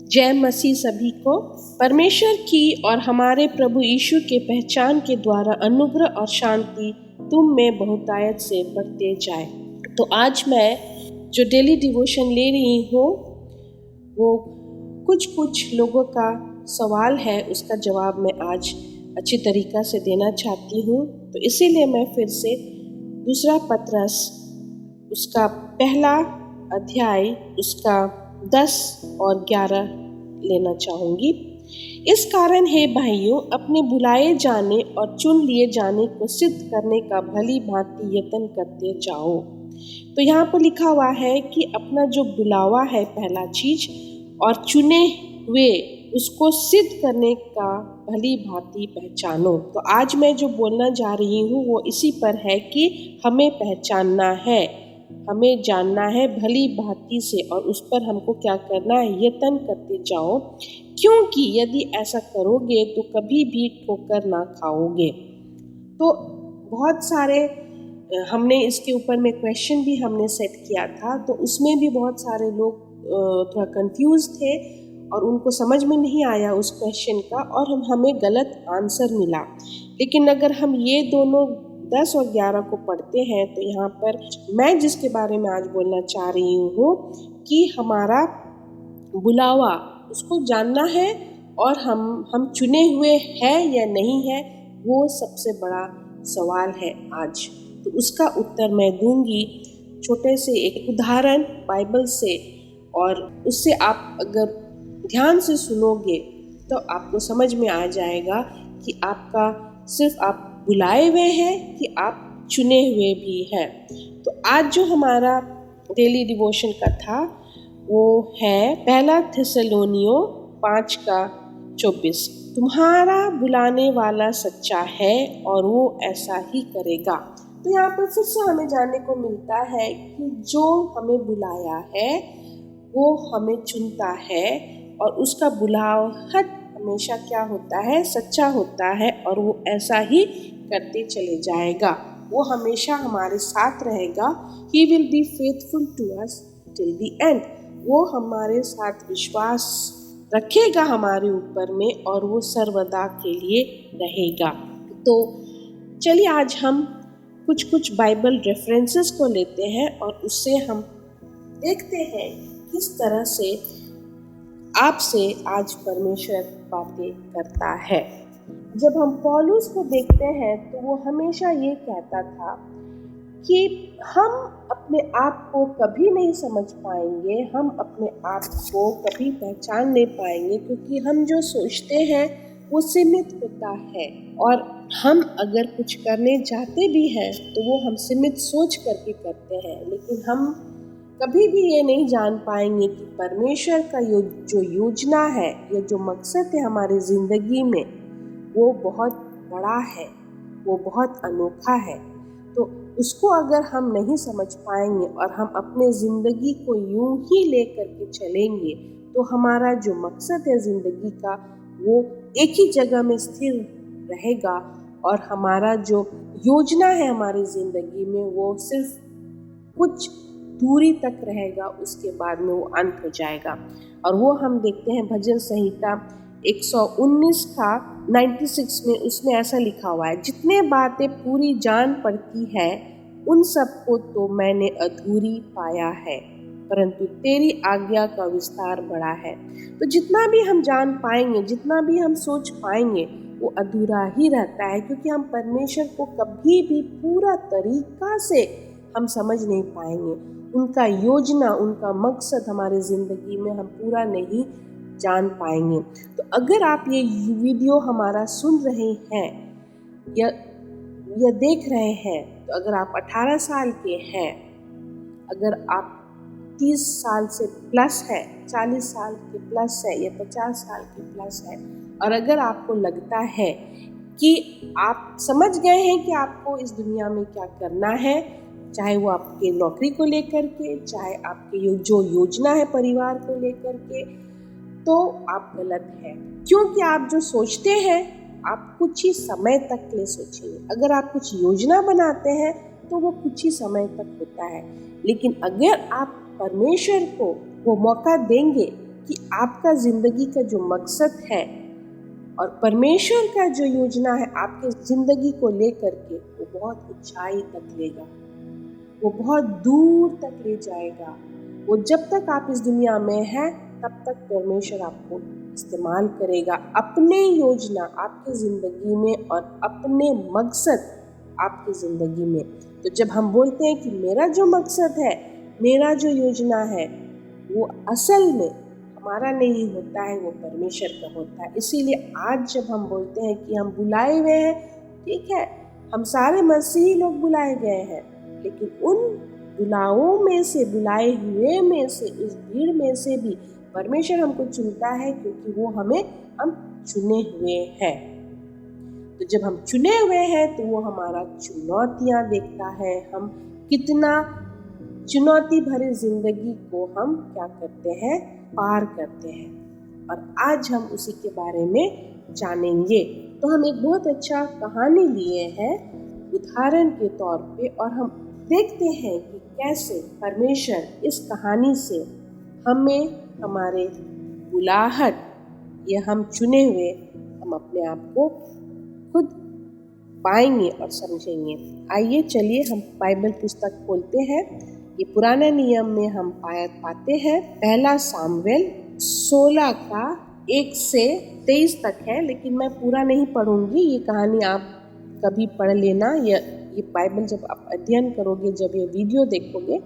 जय मसीह सभी को। परमेश्वर की और हमारे प्रभु यीशु के पहचान के द्वारा अनुग्रह और शांति तुम में बहुतायत से बढ़ते जाए। तो आज मैं जो डेली डिवोशन ले रही हूँ वो कुछ लोगों का सवाल है, उसका जवाब मैं आज अच्छी तरीक़ा से देना चाहती हूँ। तो इसीलिए मैं फिर से दूसरा पत्रस उसका पहला अध्याय उसका 10 और 11 लेना चाहूँगी। इस कारण हे भाइयों, अपने बुलाए जाने और चुन लिए जाने को सिद्ध करने का भली भांति यत्न करते जाओ। तो यहाँ पर लिखा हुआ है कि अपना जो बुलावा है पहला चीज, और चुने हुए उसको सिद्ध करने का भली भांति पहचानो। तो आज मैं जो बोलना जा रही हूँ वो इसी पर है कि हमें पहचानना है, हमें जानना है भली भांति से, और उस पर हमको क्या करना है, यत्न करते जाओ, क्योंकि यदि ऐसा करोगे तो कभी भी ठोकर ना खाओगे। तो बहुत सारे हमने इसके ऊपर में क्वेश्चन भी हमने सेट किया था, तो उसमें भी बहुत सारे लोग थोड़ा कंफ्यूज थे और उनको समझ में नहीं आया उस क्वेश्चन का, और हमें गलत आंसर मिला। लेकिन अगर हम ये दोनों 10 और 11 को पढ़ते हैं तो यहाँ पर मैं जिसके बारे में आज बोलना चाह रही हूँ कि हमारा बुलावा उसको जानना है, और हम चुने हुए हैं या नहीं है, वो सबसे बड़ा सवाल है आज। तो उसका उत्तर मैं दूंगी छोटे से एक उदाहरण बाइबल से, और उससे आप अगर ध्यान से सुनोगे तो आपको समझ में आ जाएगा कि आपका सिर्फ आप बुलाए हुए हैं कि आप चुने हुए भी हैं। तो आज जो हमारा डेली डिवोशन का था वो है पहला थिस्सलुनीयों 5:24। तुम्हारा बुलाने वाला सच्चा है और वो ऐसा ही करेगा। तो यहाँ पर फिर से हमें जानने को मिलता है कि जो हमें बुलाया है वो हमें चुनता है, और उसका बुलाहट हमेशा क्या होता है, सच्चा होता है, और वो ऐसा ही करते चले जाएगा। वो हमेशा हमारे साथ रहेगा। He will be faithful to us till the end। वो हमारे साथ विश्वास रखेगा हमारे ऊपर में, और वो सर्वदा के लिए रहेगा। तो चलिए आज हम कुछ बाइबल रेफरेंसेस को लेते हैं और उससे हम देखते हैं किस तरह से आपसे आज परमेश्वर बातें करता है। जब हम पौलुस को देखते हैं तो वो हमेशा ये कहता था कि हम अपने आप को कभी नहीं समझ पाएंगे, हम अपने आप को कभी पहचान नहीं पाएंगे, क्योंकि हम जो सोचते हैं वो सीमित होता है, और हम अगर कुछ करने चाहते भी हैं तो वो हम सीमित सोच करके करते हैं। लेकिन हम कभी भी ये नहीं जान पाएंगे कि परमेश्वर का जो योजना है या जो मकसद है हमारी ज़िंदगी में, वो बहुत बड़ा है, वो बहुत अनोखा है। तो उसको अगर हम नहीं समझ पाएंगे और हम अपने ज़िंदगी को यूं ही ले करके चलेंगे तो हमारा जो मकसद है ज़िंदगी का वो एक ही जगह में स्थिर रहेगा, और हमारा जो योजना है हमारी ज़िंदगी में वो सिर्फ कुछ दूरी तक रहेगा, उसके बाद में वो अंत हो जाएगा। और वो हम देखते हैं भजन संहिता 119 का 96 में, उसमें ऐसा लिखा हुआ है, जितने बातें पूरी जान पड़ती है उन सबको तो मैंने अधूरी पाया है, परंतु तेरी आज्ञा का विस्तार बड़ा है। तो जितना भी हम जान पाएंगे, जितना भी हम सोच पाएंगे, वो अधूरा ही रहता है, क्योंकि हम परमेश्वर को कभी भी पूरा तरीका से हम समझ नहीं पाएंगे। उनका योजना, उनका मकसद हमारे ज़िंदगी में हम पूरा नहीं जान पाएंगे। तो अगर आप ये वीडियो हमारा सुन रहे हैं या देख रहे हैं, तो अगर आप 18 साल के हैं, अगर आप 30 साल से प्लस है, 40 साल के प्लस है, या 50 साल के प्लस है, और अगर आपको लगता है कि आप समझ गए हैं कि आपको इस दुनिया में क्या करना है, चाहे वो आपके नौकरी को लेकर के, चाहे आपके जो योजना है परिवार को लेकर के, तो आप गलत हैं। क्योंकि आप जो सोचते हैं आप कुछ ही समय तक ले सोचेंगे। अगर आप कुछ योजना बनाते हैं तो वो कुछ ही समय तक होता है, लेकिन अगर आप परमेश्वर को वो मौका देंगे क्योंकि आपका जिंदगी का जो मकसद है और परमेश्वर का जो योजना है आपके जिंदगी को लेकर के, वो बहुत ऊंचाई तक लेगा, वो बहुत दूर तक ले जाएगा। वो जब तक आप इस दुनिया में हैं तब तक परमेश्वर आपको इस्तेमाल करेगा, अपने योजना आपकी ज़िंदगी में और अपने मकसद आपकी ज़िंदगी में। तो जब हम बोलते हैं कि मेरा जो मकसद है, मेरा जो योजना है, वो असल में हमारा नहीं होता है, वो परमेश्वर का होता है। इसीलिए आज जब हम बोलते हैं कि हम बुलाए हुए हैं, ठीक है, हम सारे मसीही लोग बुलाए गए हैं, लेकिन उन बुलाओं में से, बुलाए हुए में से, उस भीड़ में से भी परमेश्वर हमको चुनता है, क्योंकि वो हम चुने हुए हैं। तो जब हम चुने हुए हैं तो वो हमारा चुनौतियाँ देखता है, हम कितना चुनौती भरी जिंदगी को हम क्या करते हैं, पार करते हैं। और आज हम उसी के बारे में जानेंगे। तो हम एक बहुत अच्छा कहानी लिए हैं उदाहरण के तौर पे, और हम देखते हैं कि कैसे परमेश्वर इस कहानी से हमें हमारे बुलाहट, ये हम चुने हुए, हम अपने आप को खुद पाएंगे और समझेंगे। आइए चलिए हम बाइबल पुस्तक खोलते हैं। ये पुराने नियम में हम पाते हैं पहला सामुएल 16 का 1 से 23 तक है, लेकिन मैं पूरा नहीं पढ़ूंगी। ये कहानी आप कभी पढ़ लेना, ये बाइबल जब आप अध्ययन करोगे, जब ये वीडियो देखोगे,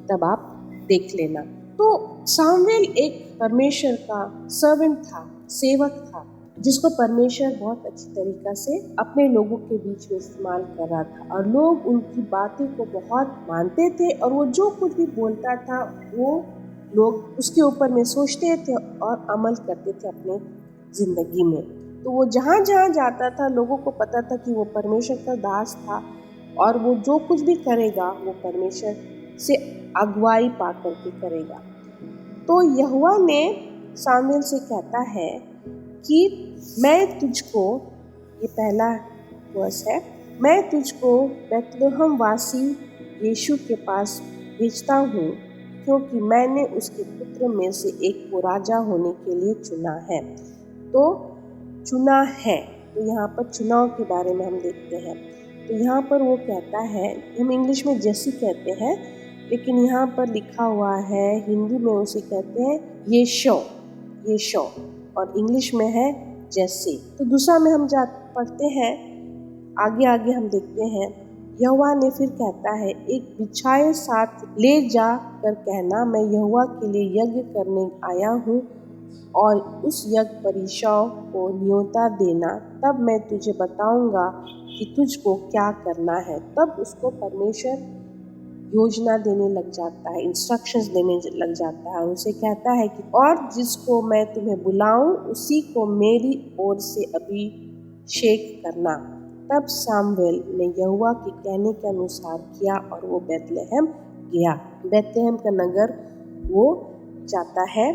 तब आप देख लेना। तो सामुएल एक परमेश्वर का सर्वेंट था, सेवक था, जिसको परमेश्वर बहुत अच्छी तरीक़ा से अपने लोगों के बीच में इस्तेमाल कर रहा था, और लोग उनकी बातें को बहुत मानते थे, और वो जो कुछ भी बोलता था वो लोग उसके ऊपर में सोचते थे और अमल करते थे अपने ज़िंदगी में। तो वो जहाँ जहाँ जाता था, लोगों को पता था कि वो परमेश्वर का दास था, और वो जो कुछ भी करेगा वो परमेश्वर से अगुवाई पा करके करेगा। तो यहोवा ने सामुएल से कहता है कि मैं तुझको, ये पहला वर्स है, मैं तुझको बेतलहम वासी यीशु के पास भेजता हूँ, क्योंकि मैंने उसके पुत्र में से एक को राजा होने के लिए चुना है। तो चुना है, तो यहाँ पर चुनाव के बारे में हम देखते हैं। तो यहाँ पर वो कहता है, हम इंग्लिश में जैसी कहते हैं, लेकिन यहाँ पर लिखा हुआ है, हिंदी में उसे कहते हैं यीशु, और इंग्लिश में है जैसे। तो दूसरा में हम पढ़ते हैं, आगे हम देखते हैं, यहोवा ने फिर कहता है, एक बिछाए साथ ले जा कर कहना, मैं यहोवा के लिए यज्ञ करने आया हूँ, और उस यज्ञ पर यीशु को न्योता देना, तब मैं तुझे बताऊंगा कि तुझको क्या करना है। तब उसको परमेश्वर योजना देने लग जाता है, इंस्ट्रक्शंस देने लग जाता है, और उसे कहता है कि और जिसको मैं तुम्हें बुलाऊं उसी को मेरी ओर से अभिषेक करना। तब सामुएल ने यहोवा के कहने के अनुसार किया, और वो बेतलहम गया। बेतलहम का नगर वो जाता है,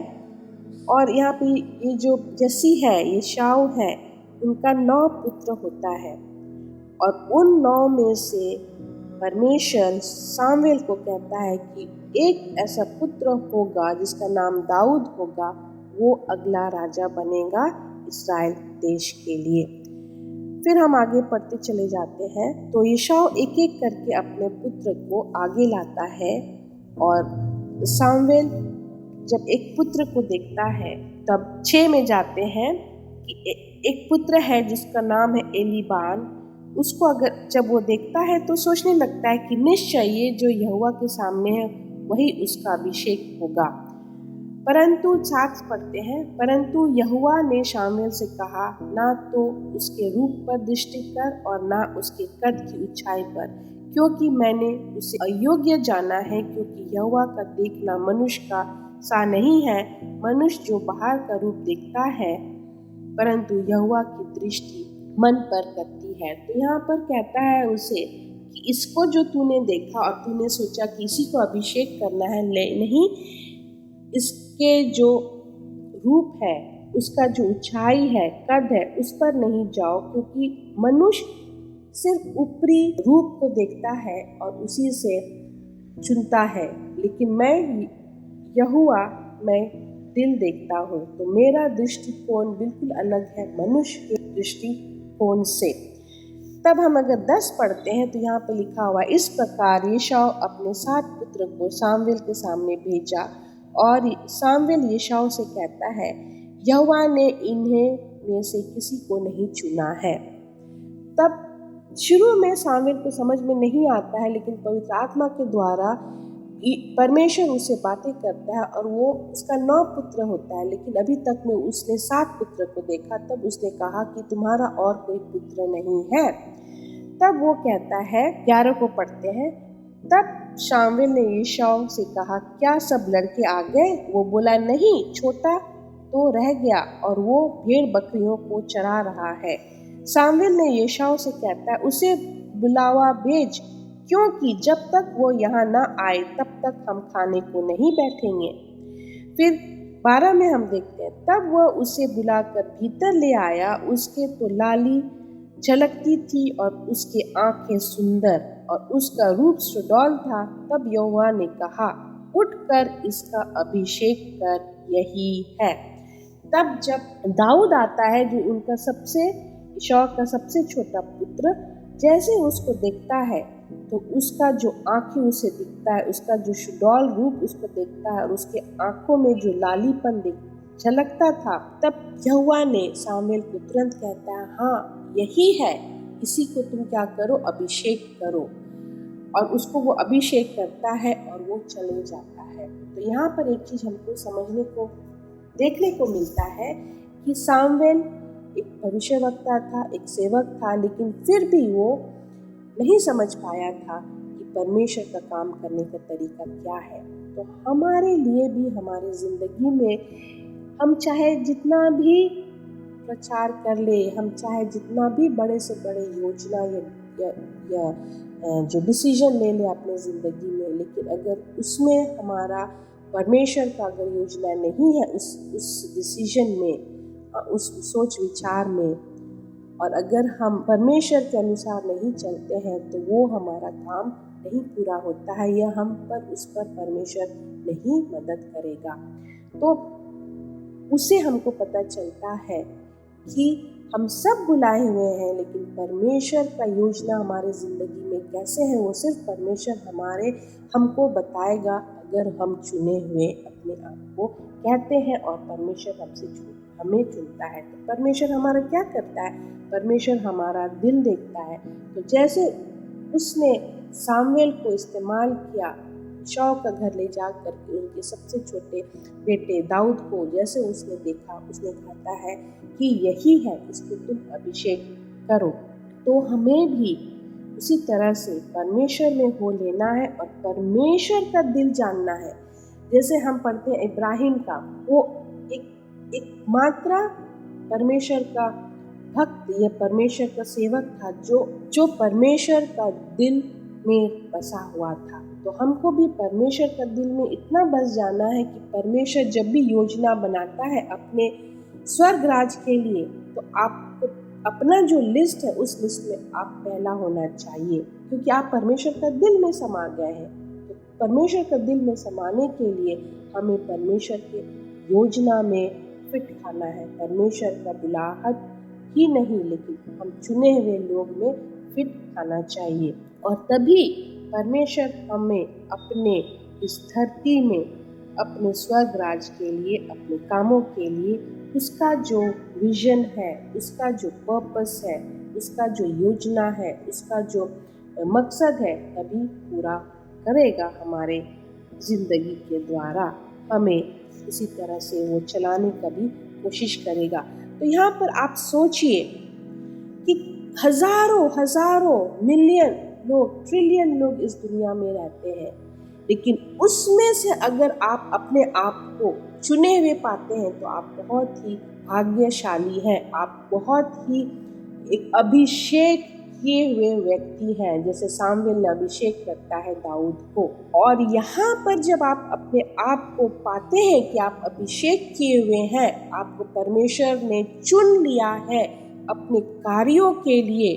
और यहाँ पे ये जो जसी है, ये शाऊ है, उनका 9 पुत्र होता है, और उन 9 में से परमेश्वर सामुएल को कहता है कि एक ऐसा पुत्र होगा जिसका नाम दाऊद होगा, वो अगला राजा बनेगा इस्राएल देश के लिए। फिर हम आगे पढ़ते चले जाते हैं। तो यीशु एक एक करके अपने पुत्र को आगे लाता है, और सामुएल जब एक पुत्र को देखता है, तब 6 में जाते हैं कि एक पुत्र है जिसका नाम है एलीबान। उसको अगर जब वो देखता है तो सोचने लगता है कि निश्चय ये जो यहोवा के सामने है वही उसका अभिषेक होगा। परंतु साथ पढ़ते हैं, परंतु यहोवा ने शामुएल से कहा, ना तो उसके रूप पर दृष्टि कर और ना उसके कद की ऊंचाई पर, क्योंकि मैंने उसे अयोग्य जाना है, क्योंकि यहोवा का देखना मनुष्य का सा नहीं है। मनुष्य जो बाहर का रूप देखता है, परंतु यहोवा की दृष्टि मन पर करती है। तो यहाँ पर कहता है उसे कि इसको जो तूने देखा और तूने सोचा कि इसी को अभिषेक करना है, नहीं, इसके जो रूप है, उसका जो ऊंचाई है, कद है, उस पर नहीं जाओ, क्योंकि मनुष्य सिर्फ ऊपरी रूप को देखता है और उसी से चुनता है, लेकिन मैं यहोवा, मैं दिल देखता हूँ। तो मेरा दृष्टिकोण बिल्कुल अलग है मनुष्य के दृष्टिकोण से। तब हम अगर 10 पढ़ते हैं तो यहाँ पर लिखा हुआ, इस प्रकार यशाव अपने 7 पुत्र को सामुएल के सामने भेजा और सामुएल यशाव से कहता है, यहोवा ने इन्हें में से किसी को नहीं चुना है। तब शुरू में सामुएल को समझ में नहीं आता है, लेकिन पवित्र आत्मा के द्वारा परमेश्वर उससे बातें करता है और वो उसका 9 पुत्र होता है, लेकिन अभी तक में उसने 7 पुत्र को देखा। तब उसने कहा कि तुम्हारा और कोई पुत्र नहीं है। तब वो कहता है, 11 को पढ़ते हैं, तब शामुएल ने यशाव से कहा, क्या सब लड़के आ गए? वो बोला, नहीं, छोटा तो रह गया और वो भेड़ बकरियों को चरा रहा है। शामुएल ने यशाव से कहता है, उसे बुलावा भेज, क्योंकि जब तक वो यहाँ न आए तब तक हम खाने को नहीं बैठेंगे। फिर 12 में हम देखते हैं, तब वह उसे बुलाकर भीतर ले आया। उसके तो लाली झलकती थी और उसकी आंखें सुंदर और उसका रूप सुडौल था। तब यहोवा ने कहा, उठकर इसका अभिषेक कर, यही है। तब जब दाऊद आता है, जो उनका यशाव का सबसे छोटा पुत्र, जैसे उसको देखता है तो उसका जो आंखें उसे दिखता है, उसका जो सुडौल रूप उसको देखता है और उसके आंखों में जो लालीपन झलकता था, तब यहोवा ने सामुएल को तुरंत कहता है, हाँ यही है, इसी को तुम क्या करो, अभिषेक करो। और उसको वो अभिषेक करता है और वो चले जाता है। तो यहाँ पर एक चीज हमको समझने को देखने को मिलता है कि सामुएल एक भविष्यवक्ता था, एक सेवक था, लेकिन फिर भी वो नहीं समझ पाया था कि परमेश्वर का काम करने का तरीका क्या है। तो हमारे लिए भी हमारी ज़िंदगी में हम चाहे जितना भी प्रचार कर ले, हम चाहे जितना भी बड़े से बड़े योजना या जो डिसीजन ले ले अपने ज़िंदगी में, लेकिन अगर उसमें हमारा परमेश्वर का अगर योजना नहीं है उस डिसीजन में, उस सोच विचार में, और अगर हम परमेश्वर के अनुसार नहीं चलते हैं तो वो हमारा काम नहीं पूरा होता है या हम पर उस पर परमेश्वर नहीं मदद करेगा। तो उससे हमको पता चलता है कि हम सब बुलाए हुए हैं, लेकिन परमेश्वर का योजना हमारे ज़िंदगी में कैसे है वो सिर्फ परमेश्वर हमको बताएगा, अगर हम चुने हुए अपने आप को कहते हैं और परमेश्वर हमें चुनता है। तो परमेश्वर हमारा क्या करता है? परमेश्वर हमारा दिल देखता है। तो जैसे उसने सामुएल को इस्तेमाल किया यशाव का घर ले जा करके उनके सबसे छोटे बेटे दाऊद को, जैसे उसने देखा, उसने कहता है कि यही है, इसको तुम अभिषेक करो। तो हमें भी उसी तरह से परमेश्वर में हो लेना है और परमेश्वर का दिल जानना है। जैसे हम पढ़ते हैं इब्राहिम का, वो एक मात्रा परमेश्वर का भक्त या परमेश्वर का सेवक था, जो परमेश्वर का दिल में बसा हुआ था। तो हमको भी परमेश्वर का दिल में इतना बस जाना है कि परमेश्वर जब भी योजना बनाता है अपने स्वर्ग राज के लिए, तो आपको अपना जो लिस्ट है उस लिस्ट में आप पहला होना चाहिए, क्योंकि आप परमेश्वर का दिल में समा गए हैं। तो परमेश्वर का दिल में समाने के लिए हमें परमेश्वर के योजना में फिट खाना है। परमेश्वर का बुलाहट ही नहीं, लेकिन हम चुने हुए लोग में फिट खाना चाहिए, और तभी परमेश्वर हमें अपने इस धरती में अपने स्वर्ग राज के लिए, अपने कामों के लिए, उसका जो विजन है, उसका जो पर्पस है, उसका जो योजना है, उसका जो मकसद है, तभी पूरा करेगा हमारे ज़िंदगी के द्वारा। हमें इसी तरह से वो चलाने का भी कोशिश करेगा। तो यहाँ पर आप सोचिए कि हजारों मिलियन लोग, ट्रिलियन लोग इस दुनिया में रहते हैं, लेकिन उसमें से अगर आप अपने आप को चुने हुए पाते हैं तो आप बहुत ही भाग्यशाली हैं। आप बहुत ही एक अभिषेक किए हुए व्यक्ति हैं, जैसे सामुएल ने अभिषेक करता है दाऊद को। और यहाँ पर जब आप अपने आप को पाते हैं कि आप अभिषेक किए हुए हैं, आपको परमेश्वर ने चुन लिया है अपने कार्यों के लिए,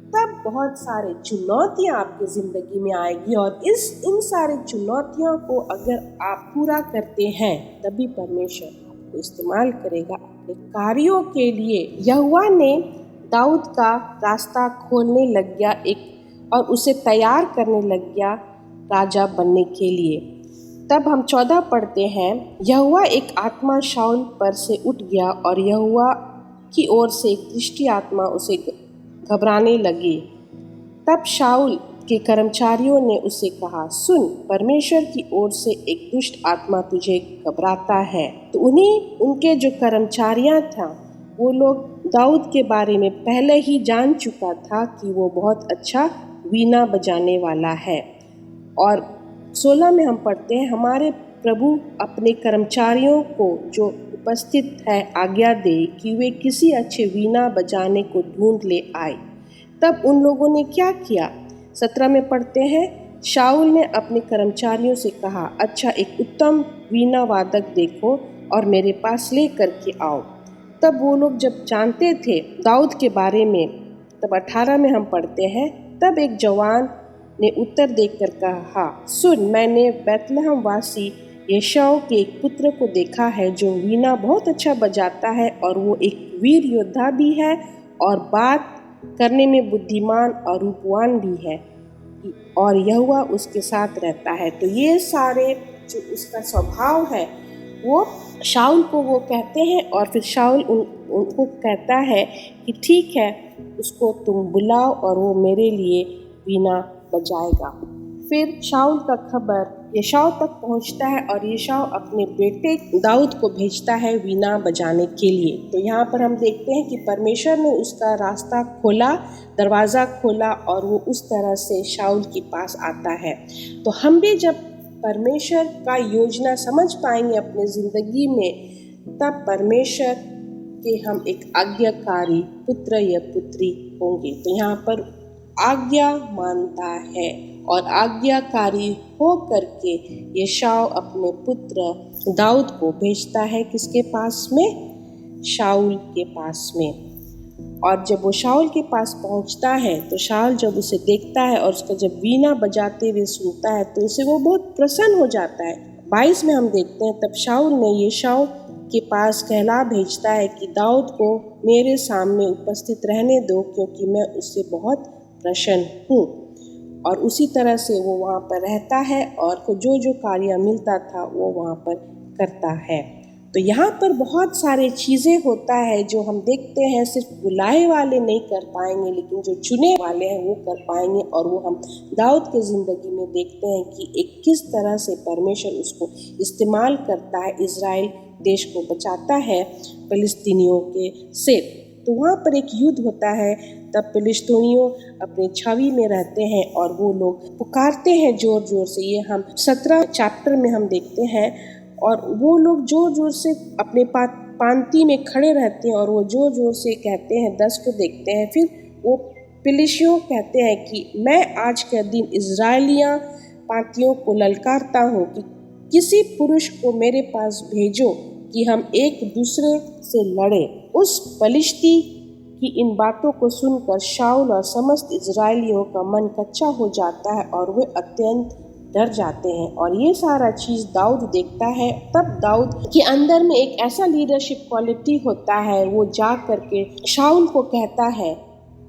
तब बहुत सारे चुनौतियाँ आपकी ज़िंदगी में आएगी और इन सारे चुनौतियों को अगर आप पूरा करते हैं तभी परमेश्वर आपको इस्तेमाल करेगा अपने कार्यों के लिए। यहोवा ने दाऊद का रास्ता खोलने लग गया और उसे तैयार करने लग गया राजा बनने के लिए। तब हम 14 पढ़ते हैं, यहोवा एक आत्मा शाऊल पर से उठ गया और यहोवा की ओर से एक दृष्टि आत्मा उसे घबराने लगी। तब शाऊल के कर्मचारियों ने उसे कहा, सुन, परमेश्वर की ओर से एक दुष्ट आत्मा तुझे घबराता है। तो उनके जो कर्मचारियां था वो लोग दाऊद के बारे में पहले ही जान चुका था कि वो बहुत अच्छा वीणा बजाने वाला है। और 16 में हम पढ़ते हैं, हमारे प्रभु अपने कर्मचारियों को जो उपस्थित है आज्ञा दे कि वे किसी अच्छे वीणा बजाने को ढूंढ ले आए। तब उन लोगों ने क्या किया? 17 में पढ़ते हैं, शाऊल ने अपने कर्मचारियों से कहा, अच्छा, एक उत्तम वीणा वादक देखो और मेरे पास ले करके आओ। तब वो लोग जब जानते थे दाऊद के बारे में, तब 18 में हम पढ़ते हैं, तब एक जवान ने उत्तर देकर कहा, सुन, मैंने बैतलहम वासी यशाओ के एक पुत्र को देखा है जो वीणा बहुत अच्छा बजाता है और वो एक वीर योद्धा भी है और बात करने में बुद्धिमान और रूपवान भी है और यहोवा उसके साथ रहता है। तो ये सारे जो उसका स्वभाव है वो शाऊल को वो कहते हैं और फिर शाऊल उनको कहता है कि ठीक है, उसको तुम बुलाओ और वो मेरे लिए वीणा बजाएगा। फिर शाऊल का खबर यशाओ तक पहुंचता है और यशाओ अपने बेटे दाऊद को भेजता है वीणा बजाने के लिए। तो यहाँ पर हम देखते हैं कि परमेश्वर ने उसका रास्ता खोला, दरवाज़ा खोला और वो उस तरह से शाऊल के पास आता है। तो हम भी जब परमेश्वर का योजना समझ पाएंगे अपने ज़िंदगी में, तब परमेश्वर के हम एक आज्ञाकारी पुत्र या पुत्री होंगे। तो यहाँ पर आज्ञा मानता है और आज्ञाकारी हो करके यशाओ अपने पुत्र दाऊद को भेजता है किसके पास में? शाऊल के पास में। और जब वो शाऊल के पास पहुंचता है तो शाऊल जब उसे देखता है और उसका जब वीणा बजाते हुए सुनता है तो उसे वो बहुत प्रसन्न हो जाता है। 22 में हम देखते हैं, तब शाऊल ने यशाओ के पास कहला भेजता है कि दाऊद को मेरे सामने उपस्थित रहने दो क्योंकि मैं उससे बहुत प्रसन्न हूँ। और उसी तरह से वो वहाँ पर रहता है और जो जो कार्य मिलता था वो वहाँ पर करता है। तो यहाँ पर बहुत सारे चीज़ें होता है जो हम देखते हैं सिर्फ बुलाए वाले नहीं कर पाएंगे, लेकिन जो चुने वाले हैं वो कर पाएंगे। और वो हम दाऊद के ज़िंदगी में देखते हैं कि एक किस तरह से परमेश्वर उसको इस्तेमाल करता है, इज़राइल देश को बचाता है फिलिस्तीनियों के से। तो वहाँ पर एक युद्ध होता है, तब फिलिस्तीनियों अपने छवि में रहते हैं और वो लोग पुकारते हैं ज़ोर ज़ोर से। ये हम 17 चैप्टर में हम देखते हैं। और वो लोग ज़ोर ज़ोर से अपने पांति में खड़े रहते हैं और वो ज़ोर ज़ोर से कहते हैं, 10 को देखते हैं। फिर वो फिलिस्तीनियों कहते हैं कि मैं आज के दिन इज़राइलियाँ पांतियों को ललकारता हूँ कि किसी पुरुष को मेरे पास भेजो कि हम एक दूसरे से लड़ें। उस फिलिस्ती की इन बातों को सुनकर शाऊल और समस्त इज़राइलियों का मन कच्चा हो जाता है और वे अत्यंत डर जाते हैं। और ये सारा चीज़ दाऊद देखता है। तब दाऊद के अंदर में एक ऐसा लीडरशिप क्वालिटी होता है, वो जा करके शाऊल को कहता है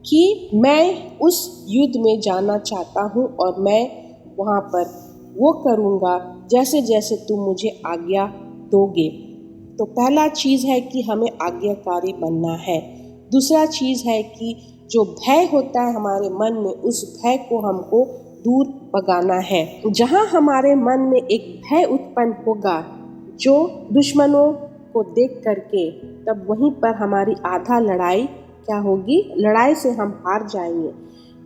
कि मैं उस युद्ध में जाना चाहता हूँ और मैं वहाँ पर वो करूँगा जैसे जैसे तुम मुझे आज्ञा दोगे। तो पहला चीज़ है कि हमें आज्ञाकारी बनना है। दूसरा चीज़ है कि जो भय होता है हमारे मन में, उस भय को हमको दूर भगाना है। जहाँ हमारे मन में एक भय उत्पन्न होगा जो दुश्मनों को देख करके, तब वहीं पर हमारी आधा लड़ाई क्या होगी? लड़ाई से हम हार जाएंगे।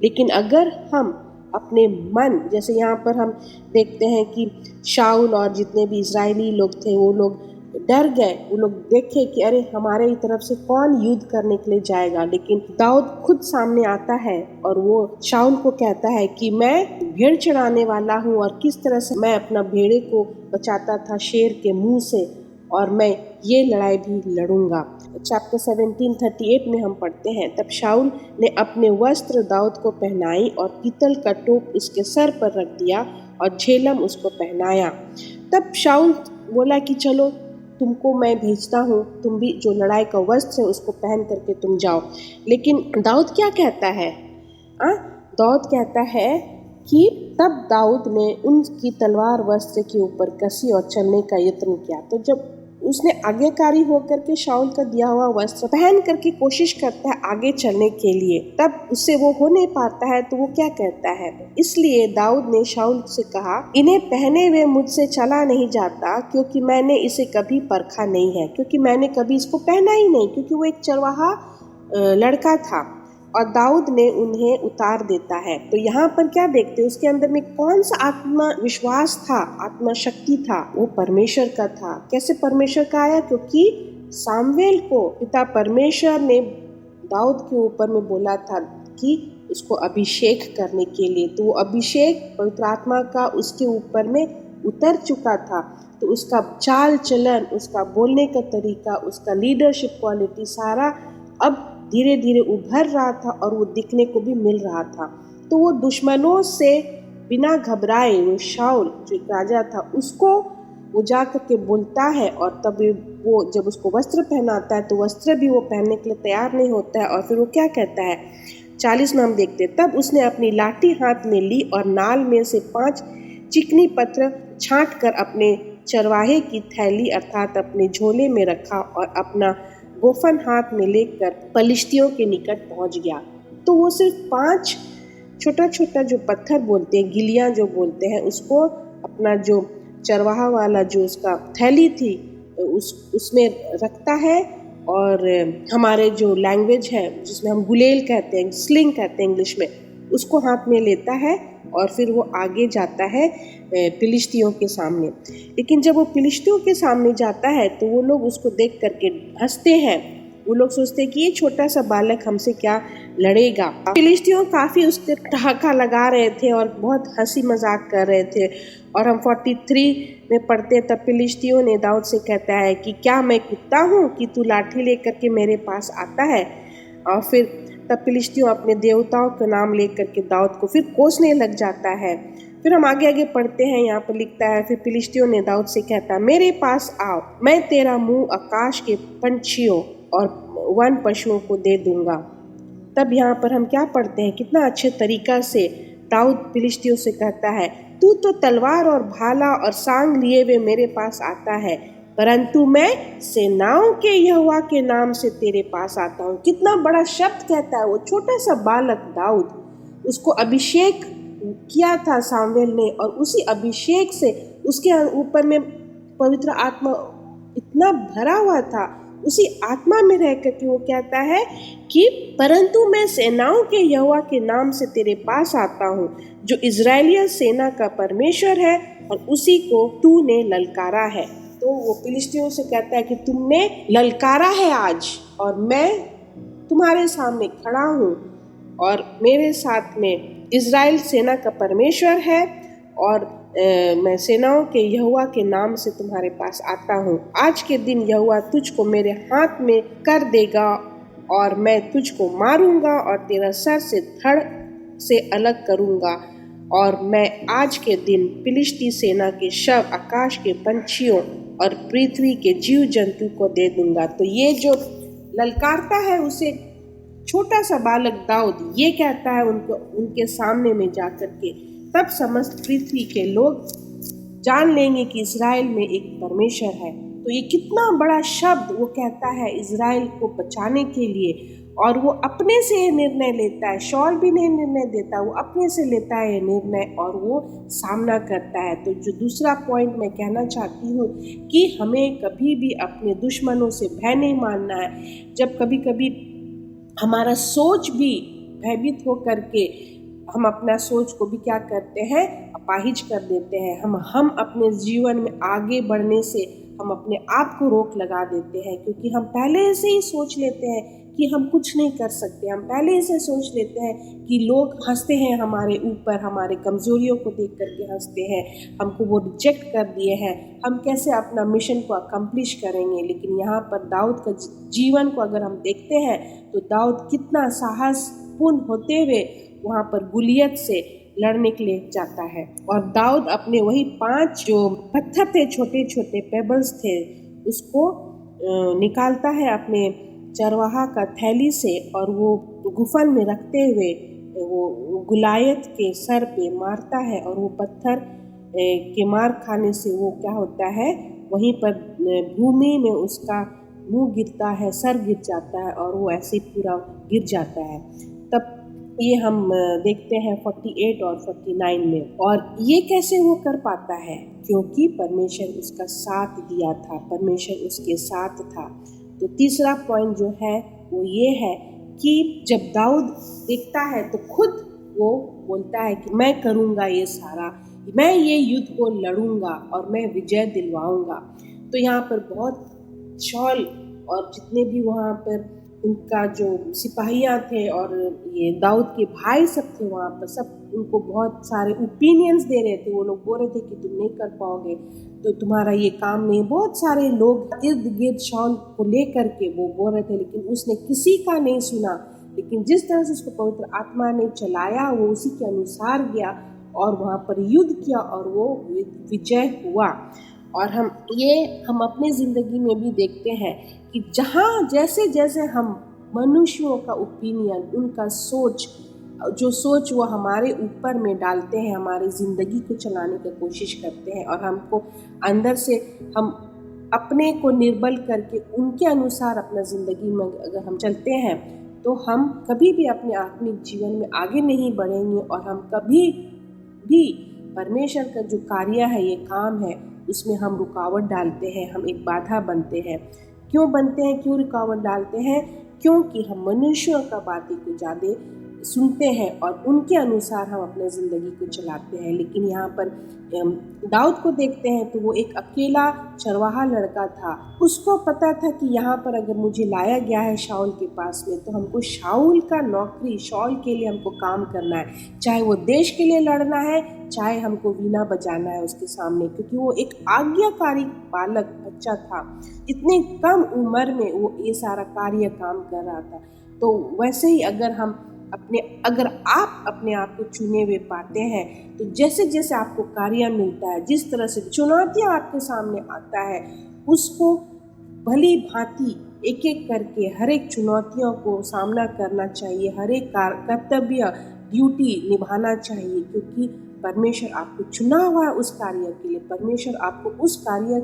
लेकिन अगर हम अपने मन, जैसे यहाँ पर हम देखते हैं कि शाऊल और जितने भी इजरायली लोग थे वो लोग डर गए। वो लोग देखे कि अरे हमारे ही तरफ से कौन युद्ध करने के लिए जाएगा। लेकिन दाऊद खुद सामने आता है और वो शाऊल को कहता है कि मैं भेड़ चराने वाला हूँ और किस तरह से मैं अपना भेड़े को बचाता था शेर के मुंह से, और मैं ये लड़ाई भी लड़ूंगा। चैप्टर 17:38 में हम पढ़ते हैं, तब शाऊल ने अपने वस्त्र दाऊद को पहनाई और पीतल का टोप उसके सर पर रख दिया और झेलम उसको पहनाया। तब शाऊल बोला कि चलो तुमको मैं भेजता हूँ, तुम भी जो लड़ाई का वस्त्र है उसको पहन करके तुम जाओ। लेकिन दाऊद क्या कहता है? दाऊद कहता है कि तब दाऊद ने उनकी तलवार वस्त्र के ऊपर कसी और चलने का यत्न किया। तो जब उसने आज्ञाकारी होकर के शाऊल का दिया हुआ वस्त्र पहन करके कोशिश करता है आगे चलने के लिए, तब उससे वो हो नहीं पाता है। तो वो क्या कहता है? इसलिए दाऊद ने शाऊल से कहा, इन्हें पहने हुए मुझसे चला नहीं जाता, क्योंकि मैंने इसे कभी परखा नहीं है, क्योंकि मैंने कभी इसको पहना ही नहीं, क्योंकि वो एक चरवाहा लड़का था। और दाऊद ने उन्हें उतार देता है। तो यहाँ पर क्या देखते हैं? उसके अंदर में कौन सा आत्मविश्वास था, आत्मशक्ति था? वो परमेश्वर का था। कैसे परमेश्वर का आया? क्योंकि सामुएल को पिता परमेश्वर ने दाऊद के ऊपर में बोला था कि उसको अभिषेक करने के लिए। तो वो अभिषेक पवित्र आत्मा का उसके ऊपर में उतर चुका था। तो उसका चाल चलन, उसका बोलने का तरीका, उसका लीडरशिप क्वालिटी सारा अब धीरे धीरे उभर रहा था और वो दिखने को भी मिल रहा था। तो वो दुश्मनों से बिना घबराए, वो शाऊल जो एक राजा था, उसको वो जा करके बोलता है। और तब वो जब उसको वस्त्र पहनाता है तो वस्त्र भी वो पहनने के लिए तैयार नहीं होता है। और फिर वो क्या कहता है? 40 में हम देखते हैं, तब उसने अपनी लाठी हाथ में ली और नाल में से 5 चिकनी पत्थर छांट कर अपने चरवाहे की थैली अर्थात अपने झोले में रखा और अपना गोफन हाथ में लेकर पलिश्तियों के निकट पहुंच गया। तो वो सिर्फ 5 छोटा छोटा जो पत्थर बोलते हैं, गिलियां जो बोलते हैं, उसको अपना जो चरवाहा वाला जो उसका थैली थी उसमें रखता है। और हमारे जो लैंग्वेज है जिसमें हम गुलेल कहते हैं, स्लिंग कहते हैं इंग्लिश में, उसको हाथ में लेता है और फिर वो आगे जाता है फिलिस्तियों के सामने। लेकिन जब वो फिलिस्तियों के सामने जाता है तो वो लोग उसको देख करके हंसते हैं। वो लोग सोचते हैं कि ये छोटा सा बालक हमसे क्या लड़ेगा। फिलिस्तियों काफ़ी उसके ठहाका लगा रहे थे और बहुत हंसी मजाक कर रहे थे। और हम 43 में पढ़ते तब फिलिस्तियों ने दाऊद से कहता है कि क्या मैं कुत्ता हूँ कि तू लाठी लेकर के मेरे पास आता है? और फिर तब फिलिस्तियों अपने देवताओं का नाम लेकर के दाऊद को फिर कोसने लग जाता है। फिर हम आगे आगे पढ़ते हैं, यहाँ पर लिखता है, फिर फिलिस्तियों ने दाऊद से कहता, मेरे पास आओ, मैं तेरा मुंह आकाश के पंछियों और वन पशुओं को दे दूंगा। तब यहाँ पर हम क्या पढ़ते हैं? कितना अच्छे तरीका से दाऊद फिलिस्तियों से कहता है, तू तो तलवार और भाला और सांग लिए हुए मेरे पास आता है, परंतु मैं सेनाओं के यहोवा के नाम से तेरे पास आता हूँ। कितना बड़ा शब्द कहता है वो छोटा सा बालक दाऊद। उसको अभिषेक किया था सामुएल ने और उसी अभिषेक से उसके ऊपर में पवित्र आत्मा इतना भरा हुआ था। उसी आत्मा में रह करके वो कहता है कि परंतु मैं सेनाओं के यहोवा के नाम से तेरे पास आता हूँ, जो इजराइलिया सेना का परमेश्वर है और उसी को तूने ललकारा है। तो वो फिलिस्तियों से कहता है कि तुमने ललकारा है आज और मैं तुम्हारे सामने खड़ा हूँ और मेरे साथ में इजराइल सेना का परमेश्वर है और मैं सेनाओं के यहोवा के नाम से तुम्हारे पास आता हूँ। आज के दिन यहोवा तुझको मेरे हाथ में कर देगा और मैं तुझको मारूंगा और तेरा सर से धड़ से अलग करूंगा। और मैं आज के दिन फिलिस्ती सेना के शव आकाश के पंछियों और पृथ्वी के जीव जंतु को दे दूंगा। तो ये जो ललकारता है उसे छोटा सा बालक दाऊद ये कहता है उनके सामने में जाकर के, तब समस्त पृथ्वी के लोग जान लेंगे कि इजराइल में एक परमेश्वर है। तो ये कितना बड़ा शब्द वो कहता है इजराइल को बचाने के लिए। और वो अपने से ये निर्णय लेता है, शॉल भी नहीं निर्णय देता, वो अपने से लेता है ये निर्णय और वो सामना करता है। तो जो दूसरा पॉइंट मैं कहना चाहती हूँ कि हमें कभी भी अपने दुश्मनों से भय नहीं मानना है। जब कभी कभी हमारा सोच भी भयभीत हो करके हम अपना सोच को भी क्या करते हैं, अपाहिज कर देते हैं। हम अपने जीवन में आगे बढ़ने से हम अपने आप को रोक लगा देते हैं, क्योंकि हम पहले से ही सोच लेते हैं कि हम कुछ नहीं कर सकते। हम पहले से सोच लेते हैं कि लोग हंसते हैं हमारे ऊपर, हमारे कमज़ोरियों को देख करके हंसते हैं, हमको वो रिजेक्ट कर दिए हैं, हम कैसे अपना मिशन को अकम्प्लिश करेंगे। लेकिन यहाँ पर दाऊद का जीवन को अगर हम देखते हैं तो दाऊद कितना साहसपूर्ण होते हुए वहाँ पर गुलियत से लड़ने के लिए जाता है। और दाऊद अपने वही 5 जो पत्थर थे, छोटे छोटे पेबल्स थे, उसको निकालता है अपने चरवाहा का थैली से और वो गुफन में रखते हुए वो गुलायत के सर पे मारता है। और वो पत्थर के मार खाने से वो क्या होता है, वहीं पर भूमि में उसका मुंह गिरता है, सर गिर जाता है और वो ऐसे पूरा गिर जाता है। तब ये हम देखते हैं 48 और 49 में। और ये कैसे वो कर पाता है, क्योंकि परमेश्वर उसका साथ दिया था, परमेश्वर उसके साथ था। तो तीसरा पॉइंट जो है वो ये है कि जब दाऊद देखता है तो खुद वो बोलता है कि मैं करूँगा ये सारा, मैं ये युद्ध को लड़ूंगा और मैं विजय दिलवाऊंगा। तो यहाँ पर बहुत शॉल और जितने भी वहाँ पर उनका जो सिपाहियाँ थे और ये दाऊद के भाई सब थे वहाँ पर, सब उनको बहुत सारे ओपिनियंस दे रहे थे। वो लोग बोल रहे थे कि तुम नहीं कर पाओगे, तो तुम्हारा ये काम नहीं। बहुत सारे लोग इर्द गिर्द शाऊल को लेकर के वो बोल रहे थे, लेकिन उसने किसी का नहीं सुना। लेकिन जिस तरह से उसको पवित्र आत्मा ने चलाया, वो उसी के अनुसार गया और वहाँ पर युद्ध किया और वो विजय हुआ। और हम अपनी ज़िंदगी में भी देखते हैं कि जहाँ जैसे जैसे हम मनुष्यों का ओपिनियन, उनका जो सोच वो हमारे ऊपर में डालते हैं, हमारी ज़िंदगी को चलाने की कोशिश करते हैं और हमको अंदर से हम अपने को निर्बल करके उनके अनुसार अपना ज़िंदगी में अगर हम चलते हैं तो हम कभी भी अपने आत्मिक जीवन में आगे नहीं बढ़ेंगे और हम कभी भी परमेश्वर का जो कार्य है, ये काम है, उसमें हम रुकावट डालते हैं, हम एक बाधा बनते हैं। क्यों बनते हैं, क्यों रुकावट डालते हैं? क्योंकि हम मनुष्यों का बातें को ज़्यादा सुनते हैं और उनके अनुसार हम अपने ज़िंदगी को चलाते हैं। लेकिन यहाँ पर दाऊद को देखते हैं तो वो एक अकेला चरवाहा लड़का था। उसको पता था कि यहाँ पर अगर मुझे लाया गया है शाऊल के पास में, तो हमको शाऊल का नौकरी, शाऊल के लिए हमको काम करना है, चाहे वो देश के लिए लड़ना है, चाहे हमको वीणा बजाना है उसके सामने। क्योंकि वो एक आज्ञाकारी बालक बच्चा था, इतने कम उम्र में वो ये सारा कार्य काम कर रहा था। तो वैसे ही अगर आप अपने आप को चुने हुए पाते हैं, तो जैसे जैसे आपको कार्य मिलता है, जिस तरह से चुनौतियाँ आपके सामने आता है, उसको भली भांति एक एक करके हर एक चुनौतियों को सामना करना चाहिए, हर एक कर्तव्य ड्यूटी निभाना चाहिए। क्योंकि परमेश्वर आपको चुना हुआ है उस कार्य के लिए, परमेश्वर आपको उस कार्य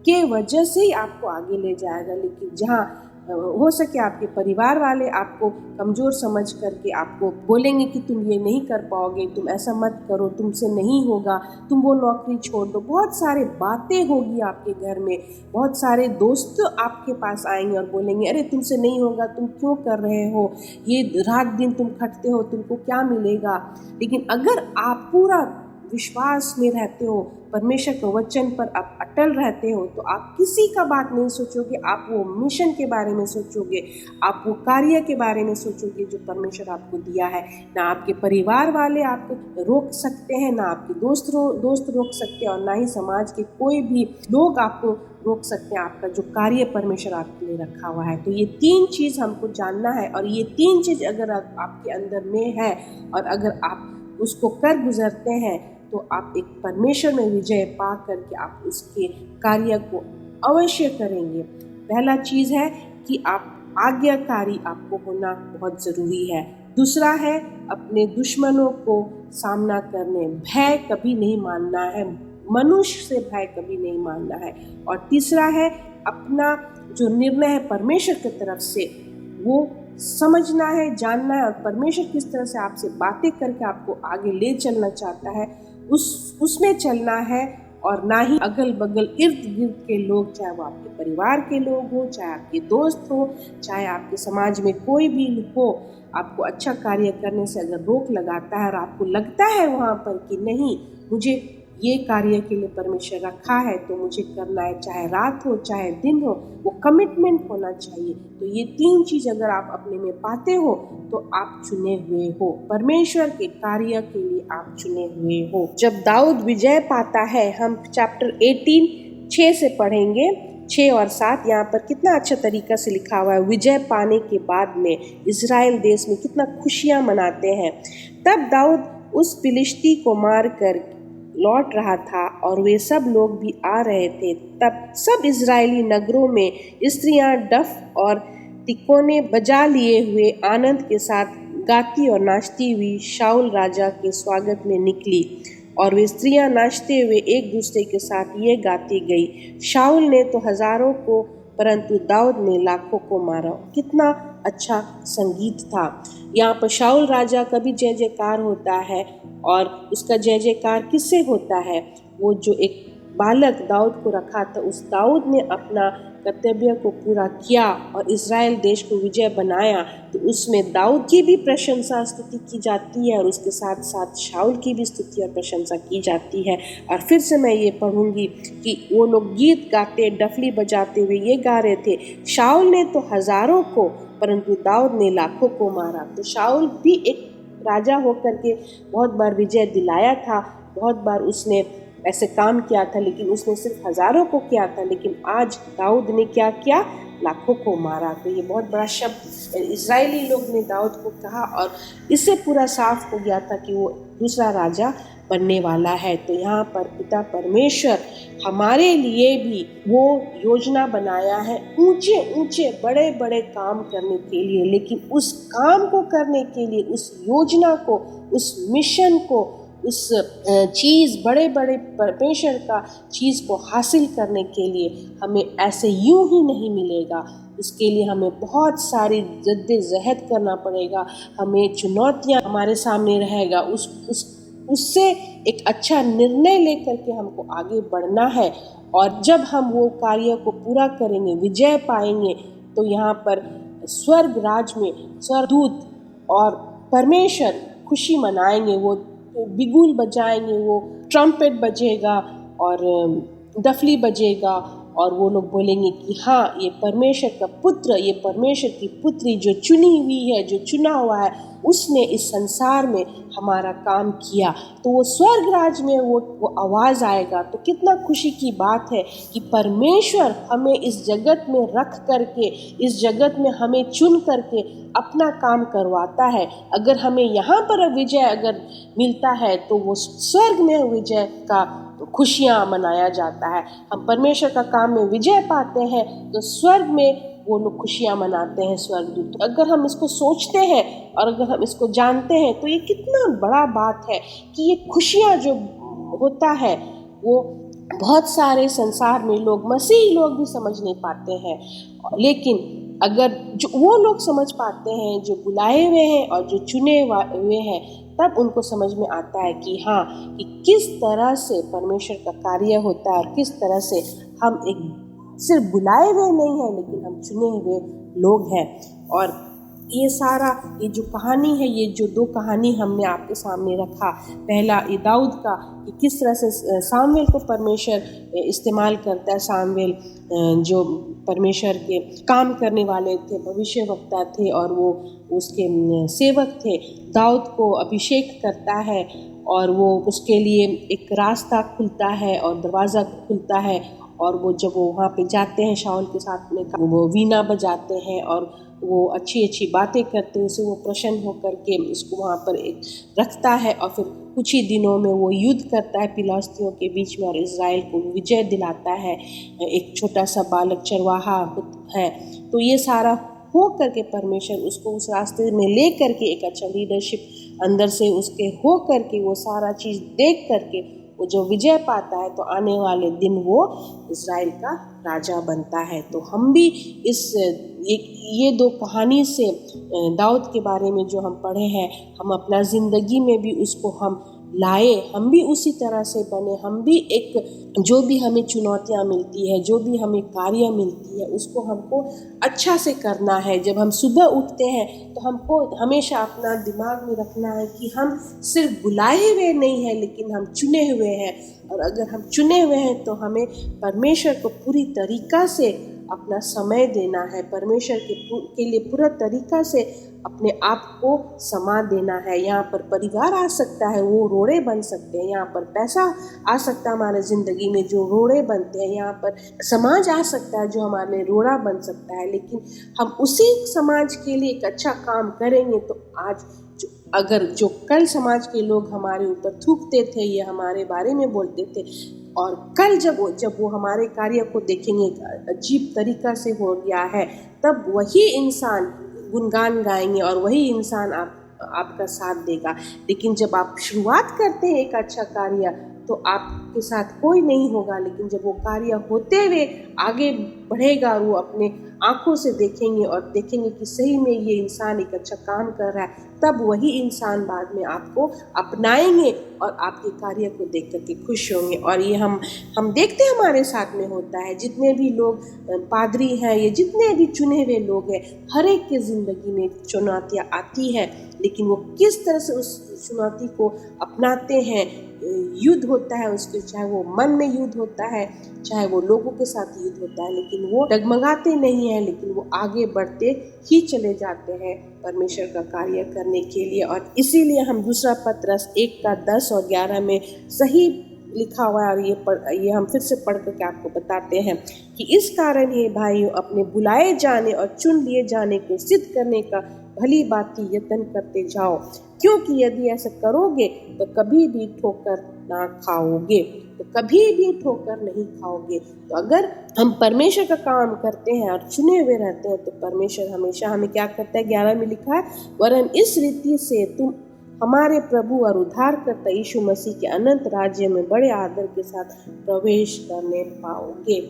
के वजह से ही आपको आगे ले जाएगा। लेकिन जहाँ हो सके आपके परिवार वाले आपको कमज़ोर समझ करके आपको बोलेंगे कि तुम ये नहीं कर पाओगे, तुम ऐसा मत करो, तुमसे नहीं होगा, तुम वो नौकरी छोड़ दो, बहुत सारे बातें होगी आपके घर में, बहुत सारे दोस्त आपके पास आएंगे और बोलेंगे अरे तुमसे नहीं होगा, तुम क्यों कर रहे हो, ये रात दिन तुम खटते हो, तुमको क्या मिलेगा। लेकिन अगर आप पूरा विश्वास में रहते हो, परमेश्वर के वचन पर आप अटल रहते हो, तो आप किसी का बात नहीं सोचोगे, आप वो मिशन के बारे में सोचोगे, आप वो कार्य के बारे में सोचोगे जो परमेश्वर आपको दिया है। ना आपके परिवार वाले आपको रोक सकते हैं, ना आपके दोस्त रोक सकते हैं, और ना ही समाज के कोई भी लोग आपको रोक सकते हैं आपका जो कार्य परमेश्वर आपके लिए रखा हुआ है। तो ये 3 चीज़ हमको जानना है, और ये 3 चीज़ अगर आपके अंदर में है और अगर आप उसको कर गुजरते हैं, तो आप एक परमेश्वर में विजय पा करके आप उसके कार्य को अवश्य करेंगे। पहला चीज़ है कि आप आज्ञाकारी आपको होना बहुत ज़रूरी है। दूसरा है अपने दुश्मनों को सामना करने, भय कभी नहीं मानना है, मनुष्य से भय कभी नहीं मानना है। और तीसरा है अपना जो निर्णय है परमेश्वर की तरफ से, वो समझना है, जानना है, और परमेश्वर किस तरह से आपसे बातें करके आपको आगे ले चलना चाहता है उसमें चलना है। और ना ही अगल बगल इर्द गिर्द के लोग, चाहे वो आपके परिवार के लोग हो, चाहे आपके दोस्त हो, चाहे आपके समाज में कोई भी हो, आपको अच्छा कार्य करने से अगर रोक लगाता है और आपको लगता है वहाँ पर कि नहीं, मुझे ये कार्य के लिए परमेश्वर रखा है तो मुझे करना है, चाहे रात हो चाहे दिन हो, वो कमिटमेंट होना चाहिए। तो ये 3 चीज़ अगर आप अपने में पाते हो तो आप चुने हुए हो, परमेश्वर के कार्य के लिए आप चुने हुए हो। जब दाऊद विजय पाता है, हम चैप्टर 18 6 से पढ़ेंगे, 6 और 7। यहाँ पर कितना अच्छा तरीका से लिखा हुआ है। विजय पाने के बाद में इज़राइल देश में कितना खुशियाँ मनाते हैं। तब दाऊद उस फिलिस्ती को मार कर लौट रहा था और वे सब लोग भी आ रहे थे। तब सब इज़राइली नगरों में स्त्रियां डफ और तिकोने बजा लिए हुए आनंद के साथ गाती और नाचती हुई शाऊल राजा के स्वागत में निकली। और वे स्त्रियां नाचते हुए एक दूसरे के साथ ये गाती गई, शाऊल ने तो हजारों को परंतु दाऊद ने लाखों को मारा। कितना अच्छा संगीत था। यहाँ पर शाऊल राजा का भी जय जयकार होता है। और उसका जय जयकार किससे होता है? वो जो एक बालक दाऊद को रखा था, उस दाऊद ने अपना कर्तव्य को पूरा किया और इज़राइल देश को विजय बनाया। तो उसमें दाऊद की भी प्रशंसा स्तुति की जाती है और उसके साथ साथ शाऊल की भी स्तुति और प्रशंसा की जाती है। और फिर से मैं ये पढ़ूंगी कि वो लोग गीत गाते, डफली बजाते हुए ये गा रहे थे, शाऊल ने तो हजारों को परंतु दाऊद ने लाखों को मारा। तो शाऊल भी एक राजा होकर के बहुत बार विजय दिलाया था, बहुत बार उसने ऐसे काम किया था, लेकिन उसने सिर्फ हजारों को किया था। लेकिन आज दाऊद ने क्या किया? लाखों को मारा। तो ये बहुत बड़ा शब्द इजरायली लोग ने दाऊद को कहा और इससे पूरा साफ हो गया था कि वो दूसरा राजा बनने वाला है। तो यहाँ पर पिता परमेश्वर हमारे लिए भी वो योजना बनाया है, ऊंचे ऊंचे बड़े बड़े काम करने के लिए। लेकिन उस काम को करने के लिए, उस योजना को, उस मिशन को, उस चीज़, बड़े बड़े परमेश्वर का चीज़ को हासिल करने के लिए हमें ऐसे यूं ही नहीं मिलेगा। उसके लिए हमें बहुत सारी जद्दोजहद करना पड़ेगा, हमें चुनौतियां हमारे सामने रहेगा। उससे एक अच्छा निर्णय लेकर के हमको आगे बढ़ना है। और जब हम वो कार्य को पूरा करेंगे, विजय पाएंगे, तो यहाँ पर स्वर्ग राज में स्वर्गदूत और परमेश्वर खुशी मनाएंगे। वो बिगुल बजाएंगे, वो ट्रम्पेट बजेगा और डफली बजेगा और वो लोग बोलेंगे कि हाँ, ये परमेश्वर का पुत्र, ये परमेश्वर की पुत्री जो चुनी हुई है, जो चुना हुआ है, उसने इस संसार में हमारा काम किया। तो वो स्वर्ग राज में वो आवाज़ आएगा। तो कितना खुशी की बात है कि परमेश्वर हमें इस जगत में रख करके, इस जगत में हमें चुन करके अपना काम करवाता है। अगर हमें यहाँ पर विजय अगर मिलता है तो वो स्वर्ग में विजय का खुशियाँ मनाया जाता है। हम परमेश्वर का काम में विजय पाते हैं तो स्वर्ग में वो लोग खुशियाँ मनाते हैं, स्वर्गदूत। अगर हम इसको सोचते हैं और अगर हम इसको जानते हैं तो ये कितना बड़ा बात है कि ये खुशियाँ जो होता है वो बहुत सारे संसार में लोग, मसीही लोग भी समझ नहीं पाते हैं। लेकिन अगर जो वो लोग समझ पाते हैं जो बुलाए हुए हैं और जो चुने हुए हैं, तब उनको समझ में आता है कि हाँ, कि किस तरह से परमेश्वर का कार्य होता है और किस तरह से हम एक सिर्फ बुलाए हुए नहीं हैं लेकिन हम चुने हुए लोग हैं। और ये सारा ये जो कहानी है, ये जो 2 कहानी हमने आपके सामने रखा, पहला ये दाऊद का कि किस तरह से सामुएल को परमेश्वर इस्तेमाल करता है। सामुएल जो परमेश्वर के काम करने वाले थे, भविष्यवक्ता थे और वो उसके सेवक थे। दाऊद को अभिषेक करता है और वो उसके लिए एक रास्ता खुलता है और दरवाज़ा खुलता है। और वो जब वो वहाँ पे जाते हैं शाऊल के साथ में, वो वीणा बजाते हैं और वो अच्छी अच्छी बातें करते हैं, उससे वो प्रसन्न होकर के उसको वहाँ पर एक रखता है। और फिर कुछ ही दिनों में वो युद्ध करता है फिलिस्तियों के बीच में और इज़राइल को विजय दिलाता है। एक छोटा सा बालक चरवाहा है। तो ये सारा हो करके परमेश्वर उसको उस रास्ते में ले करके एक अच्छा लीडरशिप अंदर से उसके हो करके वो सारा चीज़ देख करके वो जो विजय पाता है, तो आने वाले दिन वो इज़राइल का राजा बनता है। तो हम भी ये 2 कहानी से दाऊद के बारे में जो हम पढ़े हैं, हम अपना ज़िंदगी में भी उसको हम लाए, हम भी उसी तरह से बने, हम भी एक जो भी हमें चुनौतियाँ मिलती है, जो भी हमें कार्य मिलती है, उसको हमको अच्छा से करना है। जब हम सुबह उठते हैं तो हमको हमेशा अपना दिमाग में रखना है कि हम सिर्फ बुलाए हुए नहीं हैं, लेकिन हम चुने हुए हैं। और अगर हम चुने हुए हैं तो हमें परमेश्वर को पूरी तरीक़ा से अपना समय देना है, परमेश्वर के लिए पूरा तरीक़ा से अपने आप को समा देना है। यहाँ पर परिवार आ सकता है, वो रोड़े बन सकते हैं। यहाँ पर पैसा आ सकता है हमारे ज़िंदगी में, जो रोड़े बनते हैं। यहाँ पर समाज आ सकता है, जो हमारे लिए रोड़ा बन सकता है। लेकिन हम उसी समाज के लिए एक अच्छा काम करेंगे तो आज जो कल समाज के लोग हमारे ऊपर थूकते थे, ये हमारे बारे में बोलते थे, और कल जब वो हमारे कार्य को देखेंगे अजीब तरीक़ा से हो गया है, तब वही इंसान गुणगान गाएंगे और वही इंसान आपका साथ देगा। लेकिन जब आप शुरुआत करते हैं एक अच्छा कार्य, तो आपके साथ कोई नहीं होगा। लेकिन जब वो कार्य होते हुए आगे बढ़ेगा, वो अपने आँखों से देखेंगे और देखेंगे कि सही में ये इंसान एक अच्छा काम कर रहा है, तब वही इंसान बाद में आपको अपनाएंगे और आपके कार्य को देख करके खुश होंगे। और ये हम देखते हैं हमारे साथ में होता है। जितने भी लोग पादरी हैं, ये जितने भी चुने हुए लोग हैं, हर एक के ज़िंदगी में चुनौतियाँ आती है, लेकिन वो किस तरह से उस चुनौती को अपनाते हैं। युद्ध होता है उसके, चाहे वो मन में युद्ध होता है, चाहे वो लोगों के साथ युद्ध होता है, लेकिन वो डगमगाते नहीं हैं, लेकिन वो आगे बढ़ते ही चले जाते हैं परमेश्वर का कार्य करने के लिए। और इसीलिए हम दूसरा पत्रस 1:10 और 11 में सही लिखा हुआ है, और ये हम फिर से पढ़ करके आपको बताते हैं कि इस कारण हे भाइयों, अपने बुलाए जाने और चुन लिए जाने को सिद्ध करने का भली बात यत्न करते जाओ, क्योंकि यदि ऐसा करोगे तो कभी भी ठोकर ना खाओगे। तो कभी भी ठोकर नहीं खाओगे। तो अगर हम परमेश्वर का काम करते हैं और चुने हुए रहते हैं, तो परमेश्वर हमेशा हमें क्या करता है, 11 में लिखा है, वरन इस रीति से तुम हमारे प्रभु और उद्धारकर्ता यीशु मसीह के अनंत राज्य में बड़े आदर के साथ प्रवेश करने पाओगे।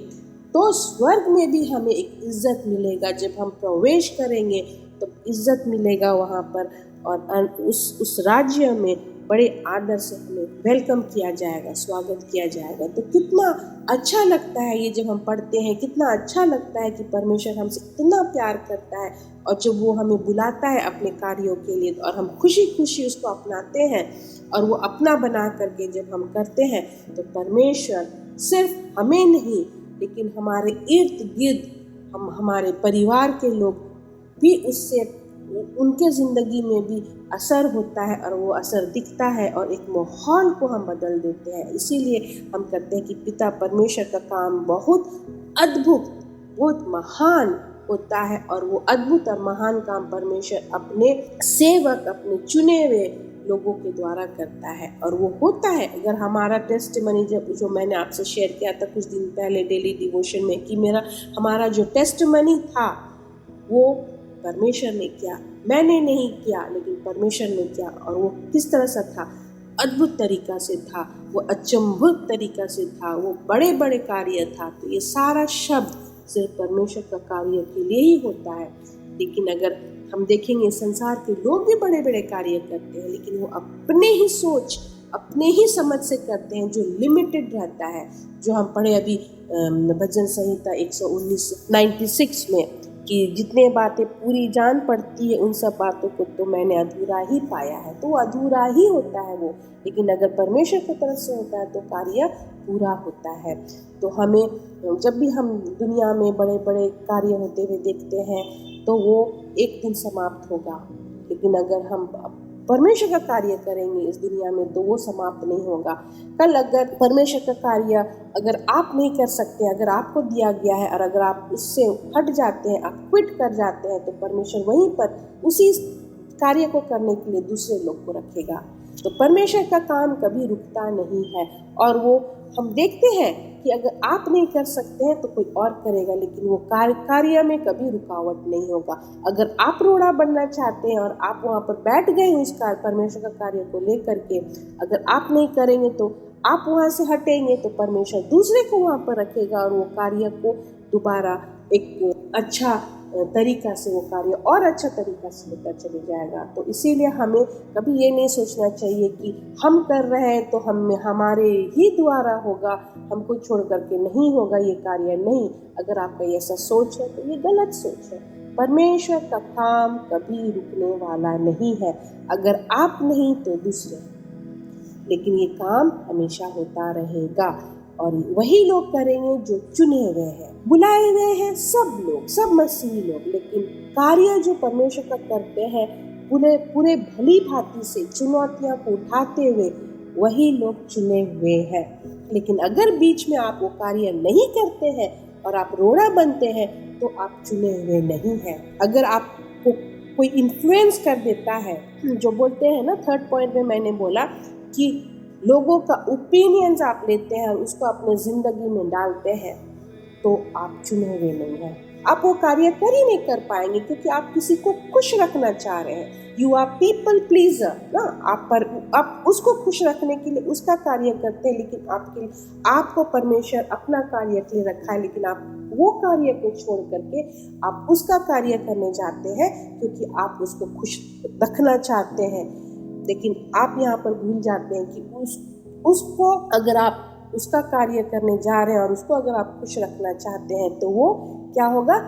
तो स्वर्ग में भी हमें एक इज्जत मिलेगा। जब हम प्रवेश करेंगे तो इज्जत मिलेगा वहाँ पर, और उस राज्य में बड़े आदर से हमें वेलकम किया जाएगा, स्वागत किया जाएगा। तो कितना अच्छा लगता है ये जब हम पढ़ते हैं, कितना अच्छा लगता है कि परमेश्वर हमसे इतना प्यार करता है, और जब वो हमें बुलाता है अपने कार्यों के लिए और हम खुशी खुशी उसको अपनाते हैं और वो अपना बना करके जब हम करते हैं, तो परमेश्वर सिर्फ हमें नहीं, लेकिन हमारे इर्द गिर्द हमारे परिवार के लोग भी, उससे उनके ज़िंदगी में भी असर होता है, और वो असर दिखता है और एक माहौल को हम बदल देते हैं। इसीलिए हम कहते हैं कि पिता परमेश्वर का काम बहुत अद्भुत, बहुत महान होता है, और वो अद्भुत और महान काम परमेश्वर अपने सेवक, अपने चुने हुए लोगों के द्वारा करता है, और वो होता है। अगर हमारा टेस्टिमनी जो मैंने आपसे शेयर किया था कुछ दिन पहले डेली डिवोशन में, कि हमारा जो टेस्टिमनी था वो परमेश्वर ने किया, मैंने नहीं किया, लेकिन परमेश्वर ने किया। और वो किस तरह से था, अद्भुत तरीक़ा से था, वो अचंभित तरीक़ा से था, वो बड़े बड़े कार्य था। तो ये सारा शब्द सिर्फ परमेश्वर का कार्य के लिए ही होता है। लेकिन अगर हम देखेंगे संसार के लोग भी बड़े बड़े कार्य करते हैं, लेकिन वो अपने ही सोच, अपने ही समझ से करते हैं, जो लिमिटेड रहता है। जो हम पढ़े अभी भजन संहिता 119 में, कि जितने बातें पूरी जान पड़ती है, उन सब बातों को तो मैंने अधूरा ही पाया है। तो अधूरा ही होता है वो, लेकिन अगर परमेश्वर की तरफ से होता है तो कार्य पूरा होता है। तो हमें जब भी हम दुनिया में बड़े बड़े कार्य होते हुए देखते हैं, तो वो एक दिन समाप्त होगा, लेकिन अगर हम परमेश्वर का कार्य करेंगे इस दुनिया में, तो वो समाप्त नहीं होगा। कल अगर परमेश्वर का कार्य अगर आप नहीं कर सकते, अगर आपको दिया गया है और अगर आप उससे हट जाते हैं, आप क्विट कर जाते हैं, तो परमेश्वर वहीं पर उसी कार्य को करने के लिए दूसरे लोग को रखेगा। तो परमेश्वर का काम कभी रुकता नहीं है, और वो हम देखते हैं कि अगर आप नहीं कर सकते हैं तो कोई और करेगा, लेकिन वो कार्य में कभी रुकावट नहीं होगा। अगर आप रोड़ा बनना चाहते हैं और आप वहाँ पर बैठ गए उस परमेश्वर का कार्य को लेकर के, अगर आप नहीं करेंगे तो आप वहाँ से हटेंगे, तो परमेश्वर दूसरे को वहाँ पर रखेगा और वो कार्य को दोबारा एक अच्छा तरीका से वो कार्य और अच्छा तरीका से होता चले जाएगा। तो इसीलिए हमें कभी ये नहीं सोचना चाहिए कि हम कर रहे हैं तो हमारे ही द्वारा होगा, हमको छोड़ करके नहीं होगा ये कार्य। नहीं, अगर आपका ऐसा सोच है तो ये गलत सोच है। परमेश्वर का काम कभी रुकने वाला नहीं है, अगर आप नहीं तो दूसरे, लेकिन ये काम हमेशा होता रहेगा और वही लोग करेंगे जो चुने हुए हैं, बुलाए हुए हैं, सब लोग, सब मसीही लोग। लेकिन कार्य जो परमेश्वर का करते हैं पूरे भली भांति से चुनौतियां को उठाते हुए, वही लोग चुने हुए हैं। लेकिन अगर बीच में आप वो कार्य नहीं करते हैं और आप रोड़ा बनते हैं तो आप चुने हुए नहीं हैं। अगर आपको कोई इन्फ्लुएंस कर देता है, जो बोलते हैं ना, थर्ड पॉइंट में मैंने बोला कि लोगों का ओपिनियंस आप लेते हैं और उसको अपने जिंदगी में डालते हैं, तो आप चुने हुए नहीं हैं। आप वो कार्य कर ही नहीं कर पाएंगे, क्योंकि आप किसी को खुश रखना चाह रहे हैं। यू आर पीपल प्लीजर ना, आप उसको खुश रखने के लिए उसका कार्य करते हैं, लेकिन आपको परमेश्वर अपना कार्य के लिए रखा है, लेकिन आप वो कार्य को छोड़ करके आप उसका कार्य करने जाते हैं, क्योंकि आप उसको खुश रखना चाहते हैं। लेकिन आप यहाँ पर भूल जाते हैं कि उसको अगर आप उसका कार्य करने जा रहे हैं और उसको अगर आप खुश रखना चाहते हैं, तो वो क्या होगा,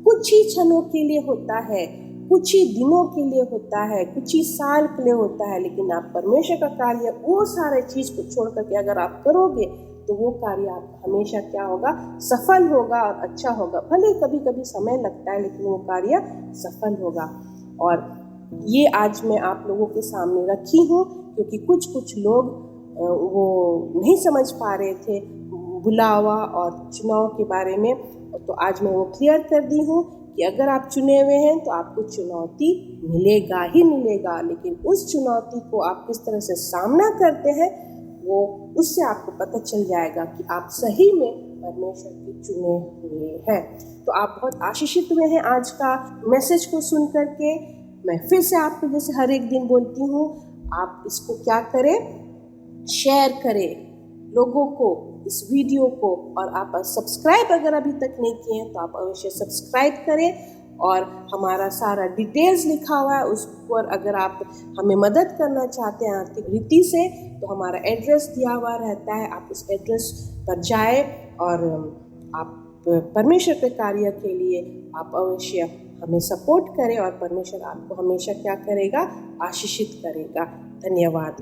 कुछ ही क्षणों के लिए होता है, कुछ ही दिनों के लिए होता है, कुछ ही साल के लिए होता है। लेकिन आप परमेश्वर का कार्य, वो सारे चीज को छोड़ करके अगर आप करोगे, तो वो कार्य आप हमेशा क्या होगा, सफल होगा और अच्छा होगा। भले कभी कभी समय लगता है, लेकिन वो कार्य सफल होगा। और ये आज मैं आप लोगों के सामने रखी हूँ, क्योंकि कुछ लोग वो नहीं समझ पा रहे थे बुलावा और चुनाव के बारे में। तो आज मैं वो क्लियर कर दी हूँ कि अगर आप चुने हुए हैं तो आपको चुनौती मिलेगा ही मिलेगा, लेकिन उस चुनौती को आप किस तरह से सामना करते हैं, वो उससे आपको पता चल जाएगा कि आप सही में परमेश्वर के चुने हुए हैं। तो आप बहुत आशीषित हुए हैं आज का मैसेज को सुन करके। मैं फिर से आपको जैसे हर एक दिन बोलती हूँ, आप इसको क्या करें, शेयर करें लोगों को इस वीडियो को, और आप सब्सक्राइब अगर अभी तक नहीं किए हैं तो आप अवश्य सब्सक्राइब करें। और हमारा सारा डिटेल्स लिखा हुआ है उस पर, अगर आप हमें मदद करना चाहते हैं आर्थिक रीति से, तो हमारा एड्रेस दिया हुआ रहता है। आप उस एड्रेस पर जाए और आप परमेश्वर के कार्य के लिए आप अवश्य हमें सपोर्ट करें, और परमेश्वर आपको हमेशा क्या करेगा, आशीषित करेगा। धन्यवाद।